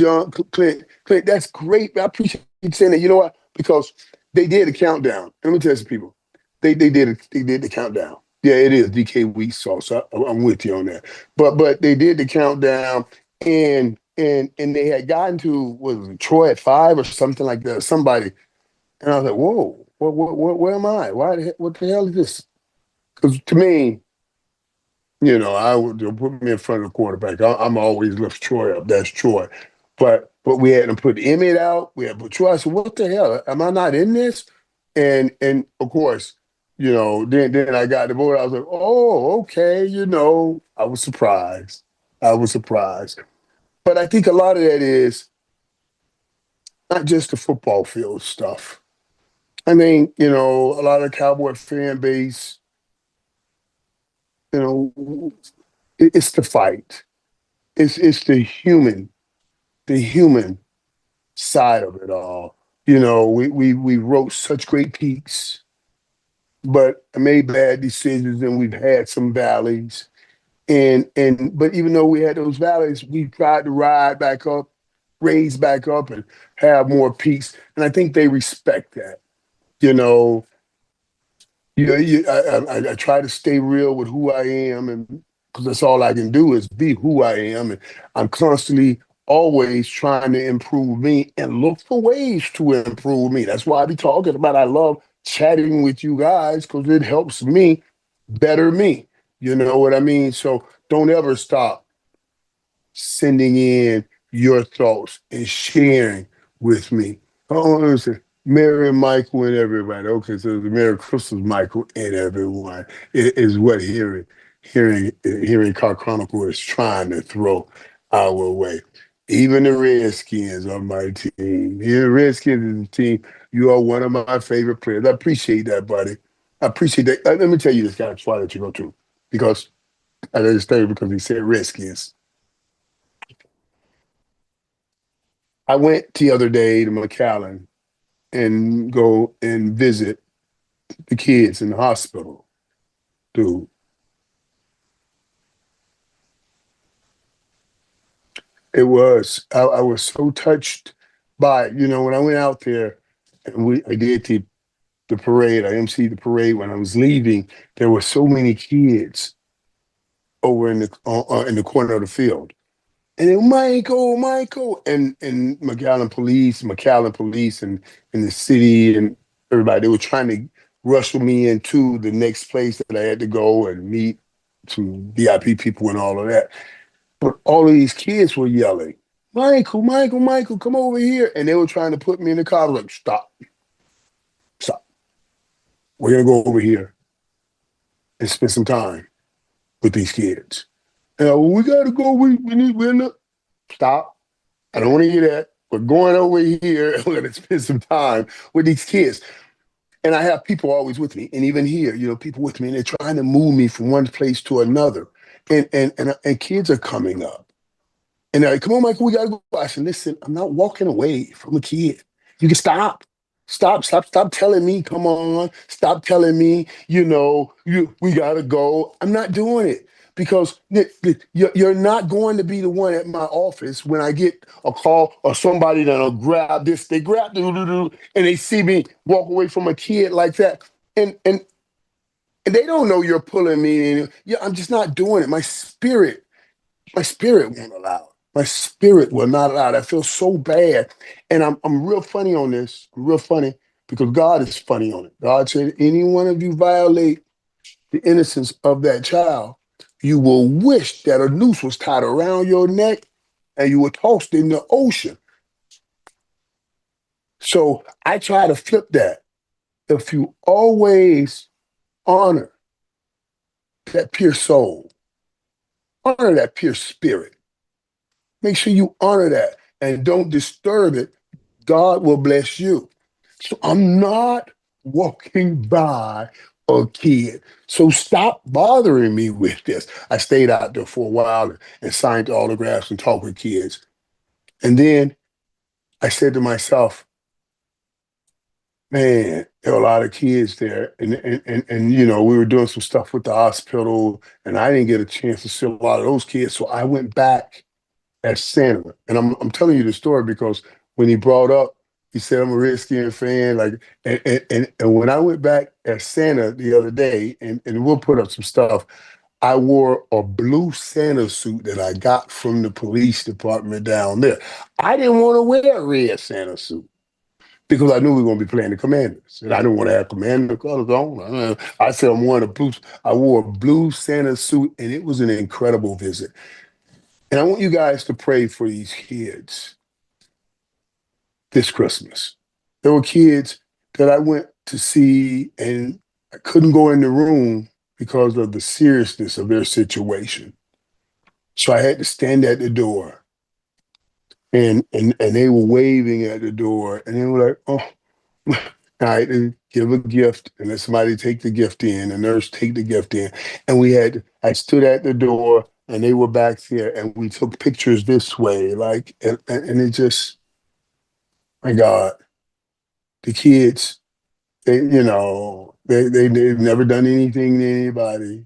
that's great. I appreciate you saying that. You know what? Because They did a countdown. Let me tell some people, they did the countdown. Yeah, it is DK week sauce. I'm with you on that. But they did the countdown, and they had gotten to, what was it, Troy at 5 or something like that. Somebody, and I was like, whoa, where am I? What the hell is this? Because to me, I would, they'll put me in front of the quarterback. I'm always lift Troy up. That's Troy. But we had to put Emmett out. We had to put Troy. I said, what the hell? Am I not in this? And of course, then I got the vote. I was like, oh, okay. I was surprised. I was surprised. But I think a lot of that is not just the football field stuff. I mean, a lot of Cowboy fan base, it's the fight. It's the human side of it all. We wrote such great peaks, but made bad decisions, and we've had some valleys. But even though we had those valleys, we tried to ride back up, raise back up, and have more peaks. And I think they respect that. You know, I try to stay real with who I am, and because that's all I can do is be who I am, and I'm constantly always trying to improve me and look for ways to improve me. That's why I be talking about. I love chatting with you guys because it helps me better me. You know what I mean? So don't ever stop sending in your thoughts and sharing with me. Oh, listen, Merry Michael and everybody. Okay, so the Merry Christmas, Michael and everyone is what hearing Car Chronicle is trying to throw our way. Even the Redskins are my team. Yeah, the Redskins is a team. You are one of my favorite players. I appreciate that, buddy. I appreciate that. Let me tell you this, guy, before I let you go too, because I let it stay because he said Redskins. I went the other day to McAllen and go and visit the kids in the hospital. Dude, I was so touched by it. When I went out there and I did the parade, I emceed the parade. When I was leaving, there were so many kids over in the corner of the field. And then Michael, and McAllen police, and the city and everybody, they were trying to rustle me into the next place that I had to go and meet some VIP people and all of that. But all of these kids were yelling, Michael, come over here. And they were trying to put me in the car. I was like, stop. We're gonna go over here and spend some time with these kids. And we gotta go. We're not. Stop. I don't want to hear that. We're going over here and we're going to spend some time with these kids. And I have people always with me. And even here, people with me, and they're trying to move me from one place to another. And kids are coming up. And they're like, come on, Michael, we got to go. I said, listen, I'm not walking away from a kid. You can stop. Stop telling me, come on. Stop telling me, we gotta go. I'm not doing it because you're not going to be the one at my office when I get a call or somebody that'll grab this. They grab and they see me walk away from a kid like that. And they don't know you're pulling me. And yeah, I'm just not doing it. My spirit won't allow it. My spirit will not allow it. I feel so bad. And I'm real funny on this. I'm real funny because God is funny on it. God said, any one of you violate the innocence of that child, you will wish that a noose was tied around your neck and you were tossed in the ocean. So I try to flip that. If you always honor that pure soul, honor that pure spirit, make sure you honor that and don't disturb it. God will bless you. So I'm not walking by a kid. So stop bothering me with this. I stayed out there for a while and signed autographs and talked with kids. And then I said to myself, man, there were a lot of kids there. And we were doing some stuff with the hospital, and I didn't get a chance to see a lot of those kids. So I went back as Santa. And I'm telling you the story because when he brought up He said I'm a Redskins fan. Like, and when I went back as Santa the other day, and we'll put up some stuff, I wore a blue Santa suit that I got from the police department down there. I didn't want to wear a red Santa suit because I knew we were going to be playing the Commanders, and I didn't want to have Commander colors on. I said I'm wearing a blue. I wore a blue Santa suit, and it was an incredible visit. And I want you guys to pray for these kids this Christmas. There were kids that I went to see, and I couldn't go in the room because of the seriousness of their situation. So I had to stand at the door, and they were waving at the door, and they were like, "Oh." All right, and give a gift and let somebody take the gift in, the nurse take the gift in. And I stood at the door and they were back there and we took pictures this way, like, and it just, my God, the kids, they've never done anything to anybody.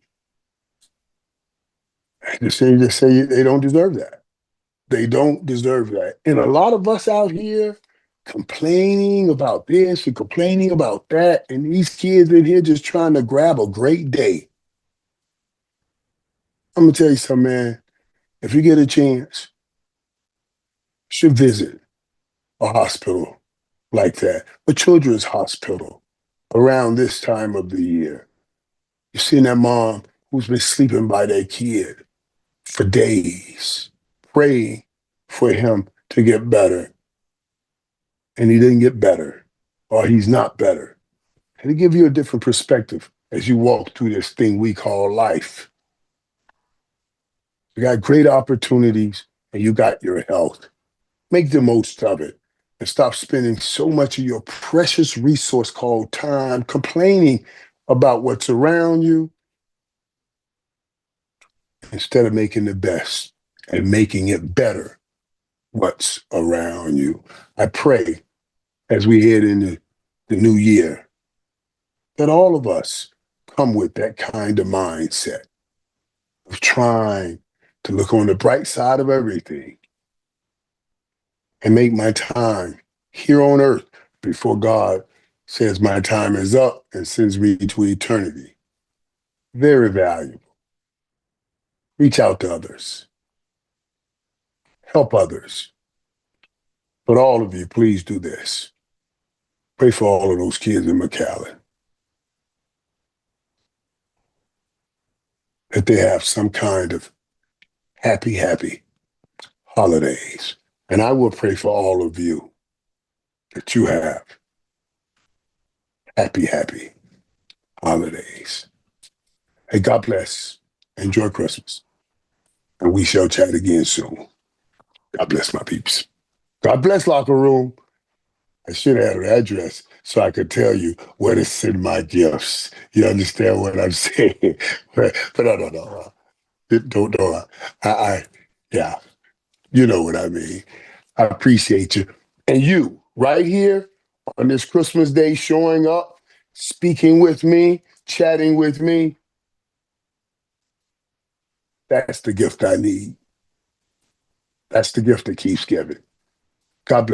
They just say they don't deserve that. They don't deserve that. And a lot of us out here complaining about this and complaining about that, and these kids in here just trying to grab a great day. I'm gonna tell you something, man. If you get a chance, you should visit a hospital like that, a children's hospital around this time of the year. You've seen that mom who's been sleeping by their kid for days, praying for him to get better. And he didn't get better, or he's not better. And to give you a different perspective as you walk through this thing we call life. You got great opportunities and you got your health. Make the most of it and stop spending so much of your precious resource called time complaining about what's around you instead of making the best and making it better what's around you. I pray as we head into the new year that all of us come with that kind of mindset of trying to look on the bright side of everything and make my time here on earth before God says my time is up and sends me to eternity. Very valuable. Reach out to others. Help others. But all of you, please do this. Pray for all of those kids in McAllen, that they have some kind of happy holidays. And I will pray for all of you that you have happy holidays. Hey, God bless. Enjoy Christmas. And we shall chat again soon. God bless my peeps. God bless Locker Room. I should have an address so I could tell you where to send my gifts. You understand what I'm saying? But no. Don't. Yeah, you know what I mean. I appreciate you. And you, right here on this Christmas Day, showing up, speaking with me, chatting with me, that's the gift I need. That's the gift that keeps giving. God bless.